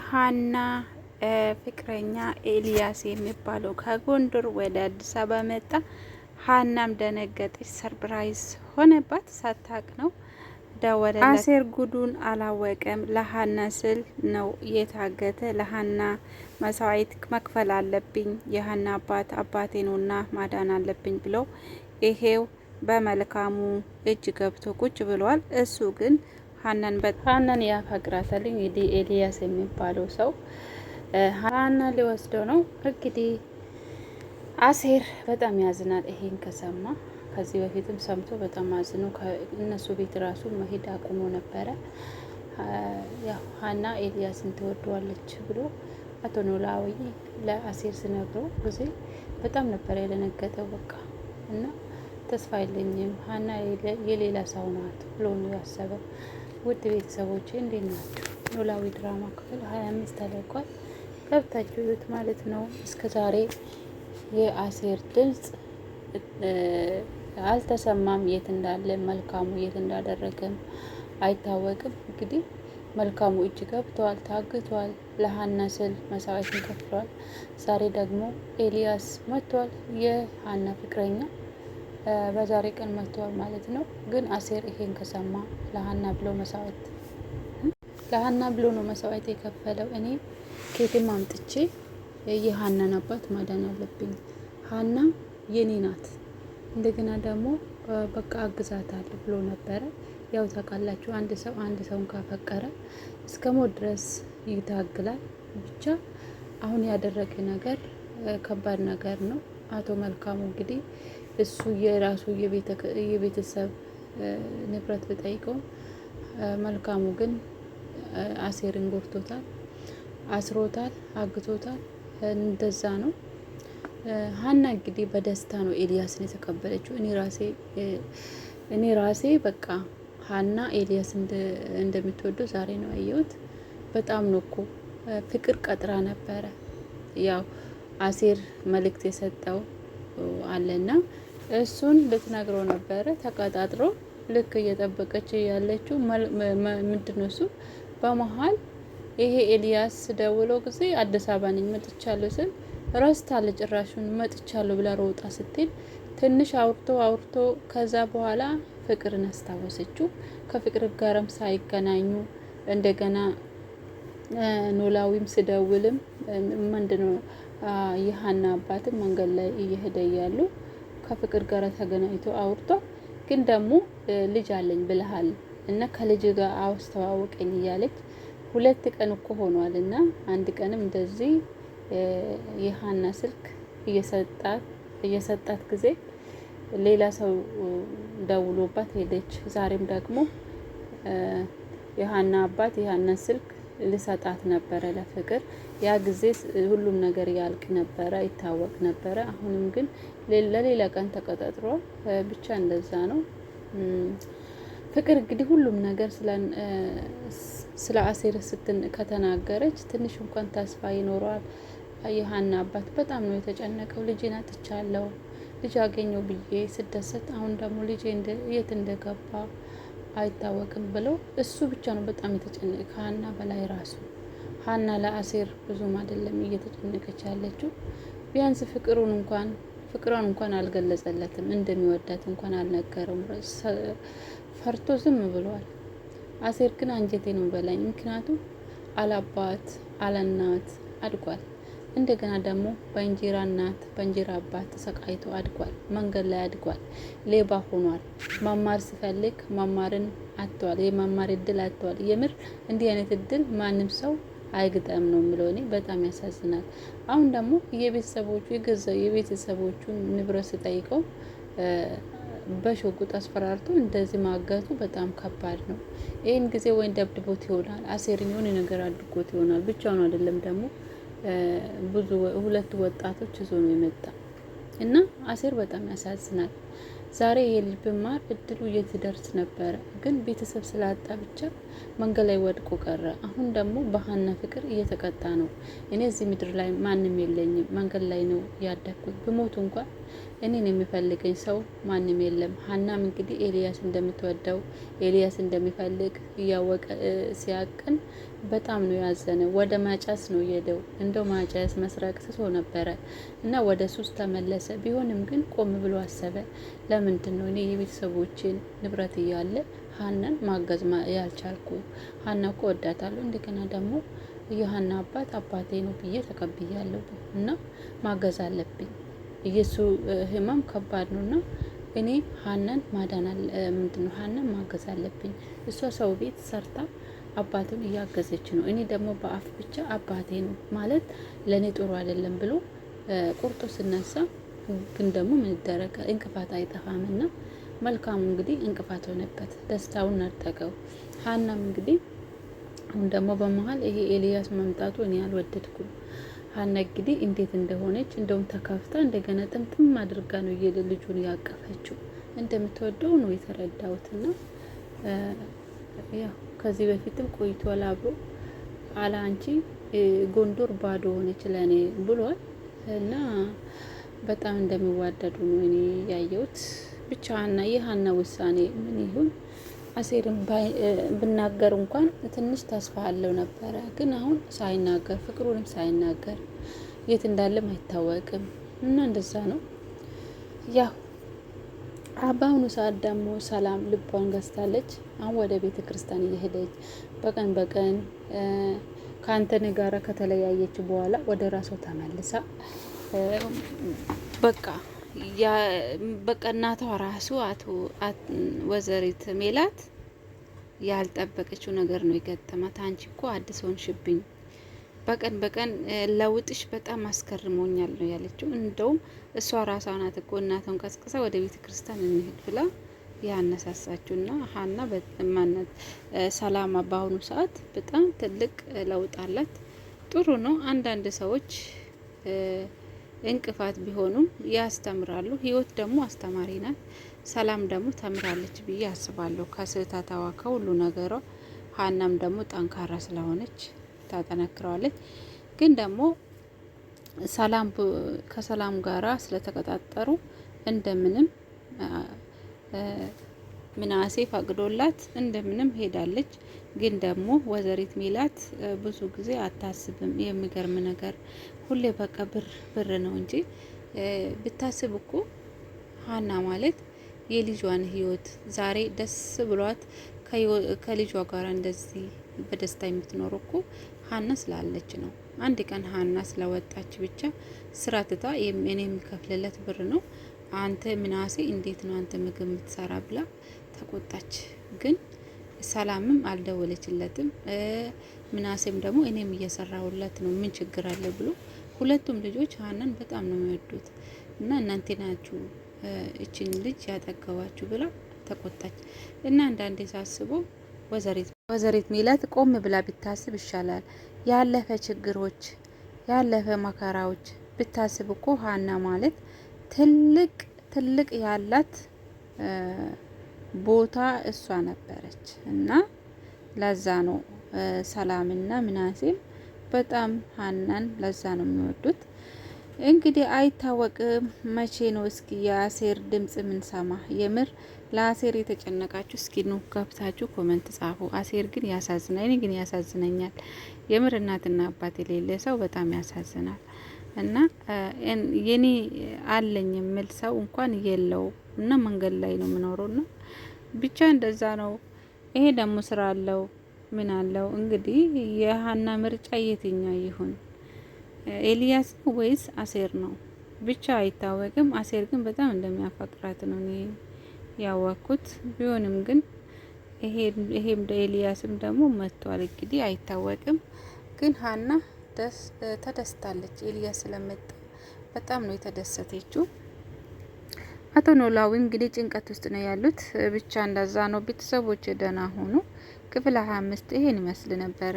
ሀና ፍቅረኛ ኤልያስ የሚባለው ከጎንደር ወደ አዲስ አበባ መጣ። ሀናም ደነገጠች። ሰርፕራይዝ ሆነባት። ሳታቅ ነው ደወለላት። አሴር ጉዱን አላወቀም። ለሀና ስል ነው የታገተ። ለሀና መስዋዕት መክፈል አለብኝ። የሀና አባቴ ነውና ማዳን አለብኝ ብሎ ይሄው በመልካሙ እጅ ገብቶ ቁጭ ብሏል። እሱ ግን ሀናን ያፈቅራታል። እንግዲህ ኤልያስ የሚባለው ሰው ሀና ሊወስደው ነው። እንግዲህ አሴር በጣም ያዝናል ይሄን ከሰማ። ከዚህ በፊትም ሰምቶ በጣም አዝኖ እነሱ ቤት ራሱ መሄድ አቁሞ ነበረ። ያው ሀና ኤልያስን ትወደዋለች ብሎ አቶ ኖላዊ ለአሴር ሲነግረው ጊዜ በጣም ነበረ የደነገጠው። በቃ እና ተስፋ የለኝም ሀና የሌላ ሰው ናት ብሎ ነው ያሰበው። ውድ ቤተሰቦቼ እንዴት ናቸው? ኖላዊ ድራማ ክፍል 25 ተለቋል። ገብታችሁ ይዩት ማለት ነው። እስከ ዛሬ የአሴር ድምጽ አልተሰማም። የት እንዳለ መልካሙ የት እንዳደረገም አይታወቅም። እንግዲህ መልካሙ እጅ ገብቷል፣ ታግቷል። ለሀና ስል መስዋዕትን ከፍሏል። ዛሬ ደግሞ ኤልያስ መጥቷል። የሀና ፍቅረኛ በዛሬ ቀን መጥቷል ማለት ነው። ግን አሴር ይሄን ከሰማ ለሀና ብሎ ነው መስዋዕት የከፈለው። እኔ ከየትም አምጥቼ የሀናን አባት ማዳን አለብኝ። ሀና የኔ ናት፣ እንደገና ደግሞ በቃ አግዛታለሁ ብሎ ነበረ። ያው ታውቃላችሁ አንድ ሰውን ካፈቀረ እስከ ሞት ድረስ ይታግላል። ብቻ አሁን ያደረገ ነገር ከባድ ነገር ነው። አቶ መልካሙ እንግዲህ እሱ የራሱ የቤተሰብ ንብረት ብጠይቀው መልካሙ ግን አሴርን ጎድቶታል፣ አስሮታል፣ አግቶታል። እንደዛ ነው። ሀና እንግዲህ በደስታ ነው ኤልያስን የተቀበለችው። እኔ ራሴ በቃ ሀና ኤልያስ እንደምትወደው ዛሬ ነው ያየሁት። በጣም ነው እኮ ፍቅር ቀጥራ ነበረ። ያው አሴር መልእክት የሰጠው አለና እሱን ልትነግረው ነበረ። ተቀጣጥሮ ልክ እየጠበቀች ያለችው ምንድነው እሱ በመሀል ይሄ ኤልያስ ደውለው ጊዜ አዲስ አበባ ነኝ መጥቻለሁ ስል ረስታለ ጭራሹን መጥቻለሁ ብላ ሮጣ ስትል ትንሽ አውርቶ ከዛ በኋላ ፍቅርን አስታወሰችው። ከፍቅር ጋርም ሳይገናኙ እንደገና ኖላዊም ስደውልም ምንድነው የሀና አባትም መንገድ ላይ እየሄደ እያሉ ከፍቅር ጋር ተገናኝቶ አውርቶ ግን ደግሞ ልጅ አለኝ ብለሃል እና ከልጅ ጋር አስተዋወቀኝ እያለች 2 ቀን እኮ ሆኗል። እና አንድ ቀንም እንደዚህ የሀና ስልክ እየሰጣት ጊዜ ሌላ ሰው ደውሎባት ሄደች። ዛሬም ደግሞ የሀና አባት የሀናን ስልክ ልሰጣት ነበረ ለፍቅር። ያ ጊዜ ሁሉም ነገር ያልቅ ነበረ፣ ይታወቅ ነበረ። አሁንም ግን ለሌላ ቀን ተቀጣጥሮ ብቻ እንደዛ ነው። ፍቅር እንግዲህ ሁሉም ነገር ስለ አሴር ከተናገረች ትንሽ እንኳን ተስፋ ይኖረዋል። የሀና አባት በጣም ነው የተጨነቀው። ልጄን አጥቻለሁ፣ ልጅ አገኘው ብዬ ስደሰት አሁን ደግሞ ልጄ የት እንደገባ አይታወቅም ብለው እሱ ብቻ ነው በጣም የተጨነቀ ከሀና በላይ ራሱ። ሀና ለአሴር ብዙም አይደለም እየተጨነቀች ያለችው። ቢያንስ ፍቅሯን እንኳን አልገለጸለትም፣ እንደሚወዳት እንኳን አልነገረውም። ፈርቶ ዝም ብሏል። አሴር ግን አንጀቴ ነው በላኝ። ምክንያቱም አላባት አለናት አድጓል። እንደገና ደግሞ በእንጀራ እናት በእንጀራ አባት ተሰቃይቶ አድጓል። መንገድ ላይ አድጓል። ሌባ ሆኗል። መማር ሲፈልግ መማርን አጥቷል። የመማር እድል አጥቷል። የምር እንዲህ አይነት እድል ማንም ሰው አይግጠም ነው የሚለው። እኔ በጣም ያሳዝናል። አሁን ደግሞ የቤተሰቦቹን ንብረት ሲጠይቀው በሽጉጥ አስፈራርቶ እንደዚህ ማገቱ በጣም ከባድ ነው። ይህን ጊዜ ወይን ደብድቦት ይሆናል፣ አሴርን የሆነ ነገር አድርጎት ይሆናል። ብቻውን አይደለም ደግሞ ብዙ 2 ወጣቶች ይዞ ነው የመጣ እና አሴር በጣም ያሳዝናል። ዛሬ የልጅ ብማር እድሉ የትደርስ ነበረ፣ ግን ቤተሰብ ስላጣ ብቻ መንገድ ላይ ወድቆ ቀረ። አሁን ደግሞ በሀና ፍቅር እየተቀጣ ነው። እኔ እዚህ ምድር ላይ ማንም የለኝም፣ መንገድ ላይ ነው ያደግኩት። ብሞት እንኳን እኔን የሚፈልገኝ ሰው ማንም የለም። ሀናም እንግዲህ ኤልያስ እንደምትወደው ኤልያስ እንደሚፈልግ እያወቀ ሲያቅን በጣም ነው ያዘነ። ወደ ማጨስ ነው የሄደው። እንደው ማጨስ መስረቅ ትቶ ነበረ እና ወደ ሱስ ተመለሰ። ቢሆንም ግን ቆም ብሎ አሰበ። ለምንድን ነው እኔ የቤተሰቦችን ንብረት እያለ ሀናን ማገዝ ያልቻልኩ? ሀና እኮ ወዳታለሁ። እንደገና ደግሞ የሀና አባት አባቴ ነው ብዬ ተቀብያለሁ እና ማገዝ አለብኝ። የሱ ህመም ከባድ ነውና እኔ ሀናን ሀናን ማገዝ አለብኝ። እሷ ሰው ቤት ሰርታ አባቱን እያገዘች ነው። እኔ ደግሞ በአፍ ብቻ አባቴ ነው ማለት ለእኔ ጥሩ አይደለም ብሎ ቁርጡ ስነሳ፣ ግን ደግሞ ምን ይደረጋል እንቅፋት አይጠፋምና መልካሙ እንግዲህ እንቅፋት ሆነበት፣ ደስታውን ነጠቀው። ሀናም እንግዲህ አሁን ደግሞ በመሀል ይሄ ኤልያስ መምጣቱ እኔ አልወደድኩም። ሀና እንግዲህ እንዴት እንደሆነች እንደውም ተከፍታ እንደገና ጥምጥም አድርጋ ነው ልጁን ያቀፈችው። እንደምትወደው ነው የተረዳሁትና ያው ከዚህ በፊትም ቆይቷል አብሮ አላ አንቺ ጎንደር ባዶ ሆነች ለኔ ብሏል እና በጣም እንደሚዋደዱ ነው እኔ ያየሁት። ብቻ ሀና የሀና ውሳኔ ምን ይሁን አሴርን ብናገር እንኳን ትንሽ ተስፋ አለው ነበረ። ግን አሁን ሳይናገር ፍቅሩንም ሳይናገር የት እንዳለም አይታወቅም እና እንደዛ ነው። ያው በአሁኑ ሰዓት ደግሞ ሰላም ልቧን ገዝታለች። አሁን ወደ ቤተ ክርስቲያን እየሄደች በቀን በቀን ከአንተን ጋራ ከተለያየች በኋላ ወደ ራሷ ተመልሳ በቃ እናቷ ራሱ ወይዘሪት ሜላት ያልጠበቀችው ነገር ነው የገጠማት። አንቺ እኮ አዲስ ሆንሽብኝ፣ በቀን በቀን ለውጥሽ በጣም አስገርሞኛል ነው ያለችው። እንደውም እሷ ራሷ ናት እኮ እናቷን ቀስቅሳ ወደ ቤተ ክርስቲያን እንሂድ ብላ ያነሳሳችውና ሀና በማነት ሰላማ በአሁኑ ሰዓት በጣም ትልቅ ለውጥ አላት። ጥሩ ነው። አንዳንድ ሰዎች እንቅፋት ቢሆኑም ያስተምራሉ። ህይወት ደግሞ አስተማሪ ናት። ሰላም ደግሞ ተምራለች ብዬ አስባለሁ ከስህተቷ ከሁሉ ነገሯ። ሀናም ደግሞ ጠንካራ ስለሆነች ታጠነክረዋለች። ግን ደግሞ ከሰላም ጋራ ስለተቀጣጠሩ እንደምንም ምናሴ ፈቅዶላት እንደምንም ሄዳለች። ግን ደግሞ ወይዘሪት ሜላት ብዙ ጊዜ አታስብም። የሚገርም ነገር ሁሌ በቃ ብር ነው እንጂ ብታስብ እኮ ሀና ማለት የልጇን ህይወት ዛሬ ደስ ብሏት ከልጇ ጋር እንደዚህ በደስታ የምትኖር እኮ ሀና ስላለች ነው። አንድ ቀን ሀና ስለወጣች ብቻ ስራ ትታ እኔ የሚከፍልለት ብር ነው አንተ ምናሴ እንዴት ነው አንተ ምግብ የምትሰራ ብላ ተቆጣች። ግን ሰላምም አልደወለችለትም። ምናሴም ደግሞ እኔም እየሰራሁለት ነው ምን ችግር አለ ብሎ ሁለቱም ልጆች ሀናን በጣም ነው የሚወዱት እና እናንተ ናችሁ እችን ልጅ ያጠገባችሁ ብላ ተቆጣች። እና አንዳንዴ ሳስበው ወይዘሪት ሜላት ቆም ብላ ብታስብ ይሻላል። ያለፈ ችግሮች ያለፈ መከራዎች ብታስብ እኮ ሀና ማለት ትልቅ ያላት ቦታ እሷ ነበረች እና ለዛ ነው ሰላምና ምናሴም በጣም ሀናን ለዛ ነው የሚወዱት። እንግዲህ አይታወቅም መቼ ነው እስኪ የአሴር ድምጽ ምን ሰማ። የምር ለአሴር የተጨነቃችሁ እስኪ ነው ገብታችሁ ኮመንት ጻፉ። አሴር ግን ያሳዝናል። እኔ ግን ያሳዝነኛል የምር እናትና አባት የሌለ ሰው በጣም ያሳዝናል። እና የኔ አለኝ የምል ሰው እንኳን የለው እና መንገድ ላይ ነው የምኖረው እና ብቻ እንደዛ ነው። ይሄ ደግሞ ስራ አለው ምን አለው እንግዲህ የሀና ምርጫ የትኛው ይሁን ኤልያስ ወይስ አሴር ነው ብቻ አይታወቅም። አሴር ግን በጣም እንደሚያፈቅራት ነው እኔ ያወቅኩት። ቢሆንም ግን ይሄም ኤልያስም ደግሞ መጥቷል እንግዲህ አይታወቅም። ግን ሀና ተደስታለች። ኤልያስ ስለመጣ በጣም ነው የተደሰተችው። አቶ ኖላዊ እንግዲህ ጭንቀት ውስጥ ነው ያሉት። ብቻ እንደዛ ነው። ቤተሰቦች ደህና ሆኑ። ክፍል 25 ይሄን ይመስል ነበረ።